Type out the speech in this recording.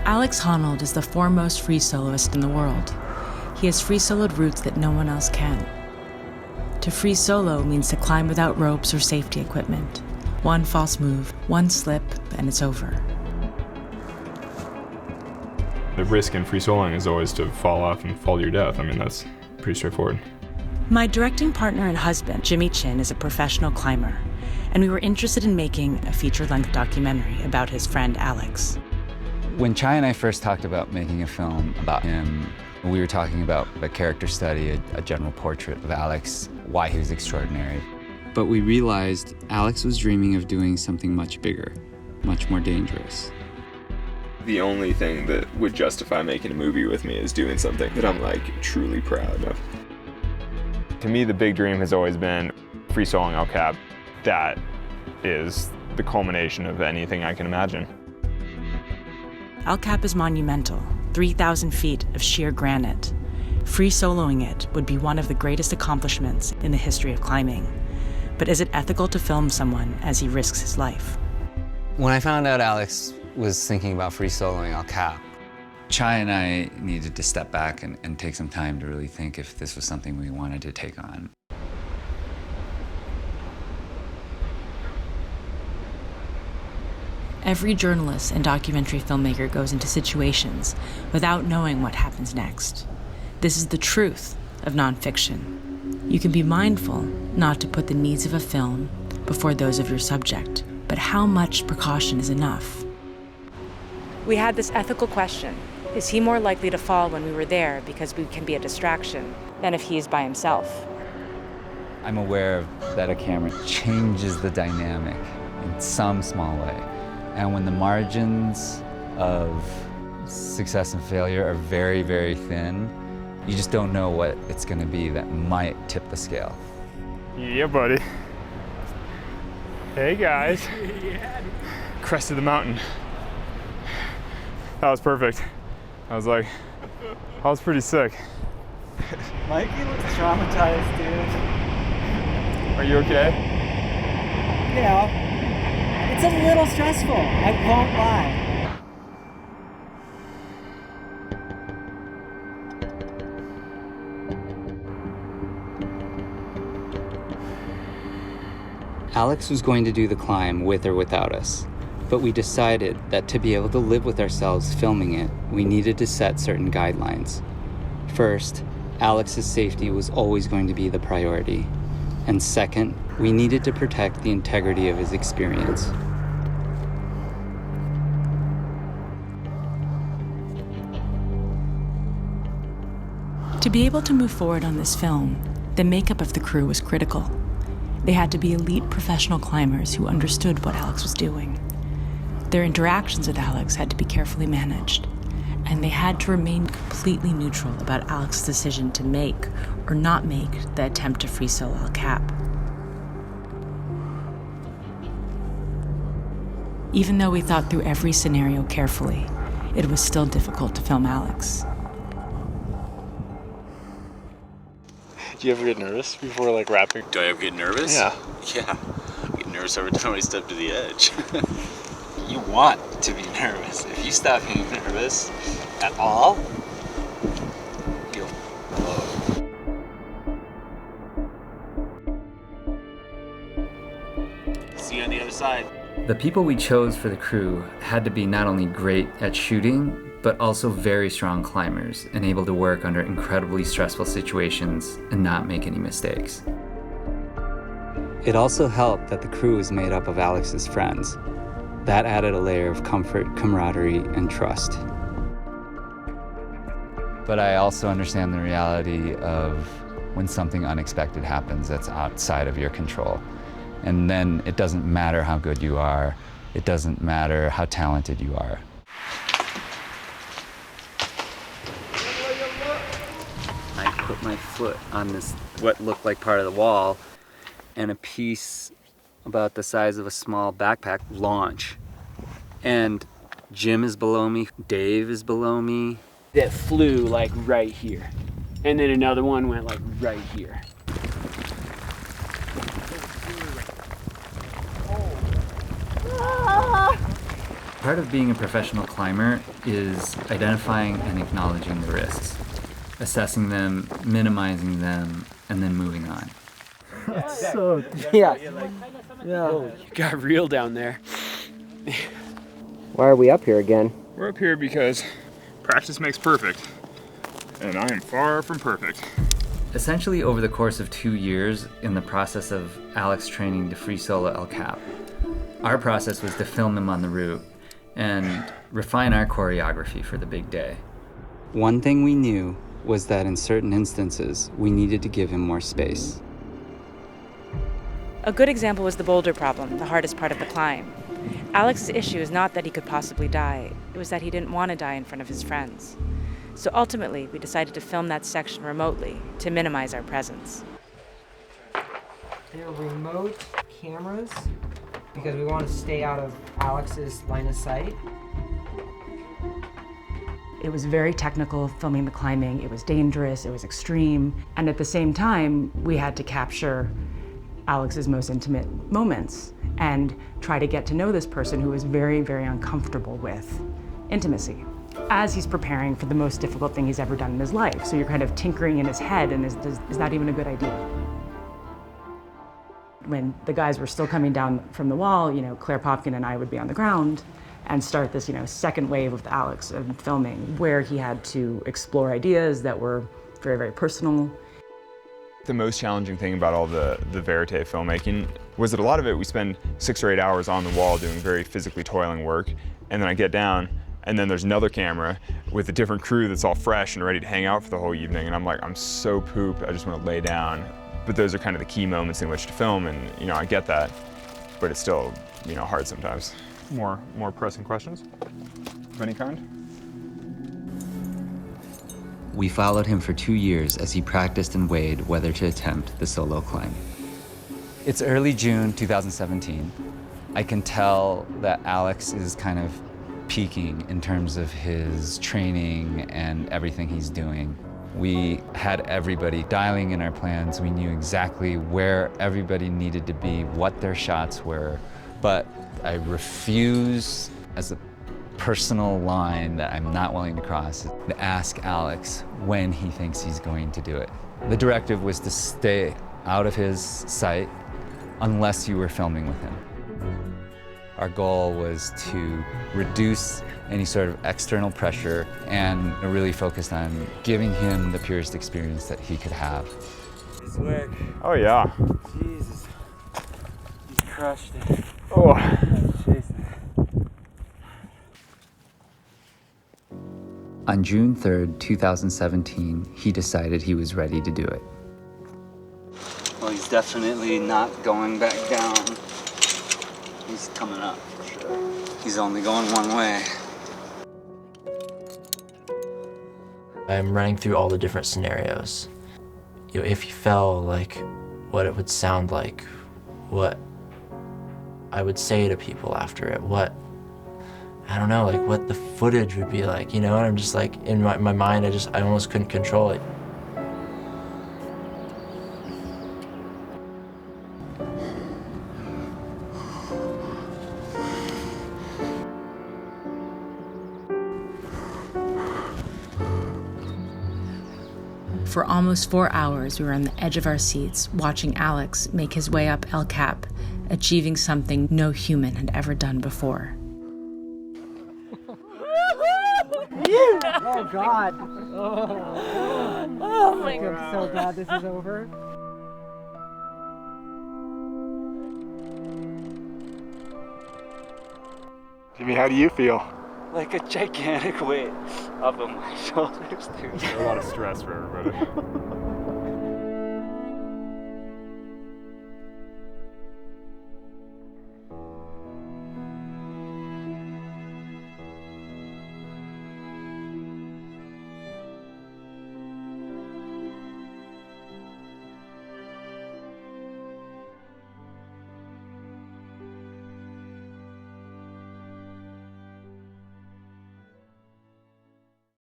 Alex Honnold is the foremost free soloist in the world. He has free soloed routes that no one else can. To free solo means to climb without ropes or safety equipment. One false move, one slip, and it's over. The risk in free soloing is always to fall off and fall to your death. I mean, that's pretty straightforward. My directing partner and husband, Jimmy Chin, is a professional climber, and we were interested in making a feature-length documentary about his friend Alex. When Chai and I first talked about making a film about him, we were talking about a character study, a general portrait of Alex, why he was extraordinary. But we realized Alex was dreaming of doing something much bigger, much more dangerous. The only thing that would justify making a movie with me is doing something that I'm truly proud of. To me, the big dream has always been free soloing El Cap. That is the culmination of anything I can imagine. El Cap is monumental, 3,000 feet of sheer granite. Free soloing it would be one of the greatest accomplishments in the history of climbing. But is it ethical to film someone as he risks his life? When I found out Alex was thinking about free soloing El Cap, Chai and I needed to step back and take some time to really think if this was something we wanted to take on. Every journalist and documentary filmmaker goes into situations without knowing what happens next. This is the truth of nonfiction. You can be mindful not to put the needs of a film before those of your subject, but how much precaution is enough? We had this ethical question. Is he more likely to fall when we were there because we can be a distraction than if he's by himself? I'm aware that a camera changes the dynamic in some small way. And when the margins of success and failure are very, very thin, you just don't know what it's going to be that might tip the scale. Yeah, buddy. Hey, guys. Crest of the mountain. That was perfect. I was pretty sick. Mikey looks traumatized, dude. Are you okay? Yeah. It's a little stressful, I won't lie. Alex was going to do the climb with or without us, but we decided that to be able to live with ourselves filming it, we needed to set certain guidelines. First, Alex's safety was always going to be the priority. And second, we needed to protect the integrity of his experience. To be able to move forward on this film, the makeup of the crew was critical. They had to be elite professional climbers who understood what Alex was doing. Their interactions with Alex had to be carefully managed, and they had to remain completely neutral about Alex's decision to make or not make the attempt to free solo El Cap. Even though we thought through every scenario carefully, it was still difficult to film Alex. Do you ever get nervous before rapping? Do I ever get nervous? Yeah. Yeah. I get nervous every time I step to the edge. You want to be nervous. If you stop being nervous at all, you'll blow. See you on the other side. The people we chose for the crew had to be not only great at shooting, but also very strong climbers and able to work under incredibly stressful situations and not make any mistakes. It also helped that the crew was made up of Alex's friends. That added a layer of comfort, camaraderie, and trust. But I also understand the reality of when something unexpected happens that's outside of your control. And then it doesn't matter how good you are. It doesn't matter how talented you are. I put my foot on this, what looked like part of the wall, and a piece about the size of a small backpack launch. And Jim is below me, Dave is below me. That flew right here. And then another one went right here. Part of being a professional climber is identifying and acknowledging the risks, assessing them, minimizing them, and then moving on. So, yeah. You got real down there. Why are we up here again? We're up here because practice makes perfect, and I am far from perfect. Essentially, over the course of 2 years, in the process of Alex training to free solo El Cap, our process was to film him on the route and refine our choreography for the big day. One thing we knew was that in certain instances, we needed to give him more space. A good example was the boulder problem, the hardest part of the climb. Alex's issue is not that he could possibly die, it was that he didn't want to die in front of his friends. So ultimately, we decided to film that section remotely to minimize our presence. They're remote cameras because we want to stay out of Alex's line of sight. It was very technical filming the climbing. It was dangerous, it was extreme, and at the same time, we had to capture Alex's most intimate moments and try to get to know this person who was very, very uncomfortable with intimacy as he's preparing for the most difficult thing he's ever done in his life. So you're kind of tinkering in his head, and is that even a good idea? When the guys were still coming down from the wall, Claire Popkin and I would be on the ground and start this, second wave of Alex and filming, where he had to explore ideas that were very, very personal. The most challenging thing about all the Verite filmmaking was that a lot of it we spend 6 or 8 hours on the wall doing very physically toiling work, and then I get down, and then there's another camera with a different crew that's all fresh and ready to hang out for the whole evening, and I'm like, I'm so pooped, I just want to lay down. But those are kind of the key moments in which to film, and I get that, but it's still hard sometimes. More pressing questions of any kind? We followed him for 2 years as he practiced and weighed whether to attempt the solo climb. It's early June 2017. I can tell that Alex is kind of peaking in terms of his training and everything he's doing. We had everybody dialing in our plans. We knew exactly where everybody needed to be, what their shots were, but I refuse, as a personal line that I'm not willing to cross, to ask Alex when he thinks he's going to do it. The directive was to stay out of his sight unless you were filming with him. Our goal was to reduce any sort of external pressure and really focus on giving him the purest experience that he could have. Nice work. Oh yeah. Jesus. You crushed it. Oh. On June 3rd, 2017, he decided he was ready to do it. Well, he's definitely not going back down. He's coming up for sure. He's only going one way. I'm running through all the different scenarios. If he fell, like what it would sound like, what I would say to people after it, I don't know, like what the footage would be like, and I'm just like, in my mind, I almost couldn't control it. For almost 4 hours, we were on the edge of our seats, watching Alex make his way up El Cap, achieving something no human had ever done before. Oh, God. Oh my God. I'm so glad this is over. Jimmy, how do you feel? Like a gigantic weight up on my shoulders, dude. A lot of stress for everybody.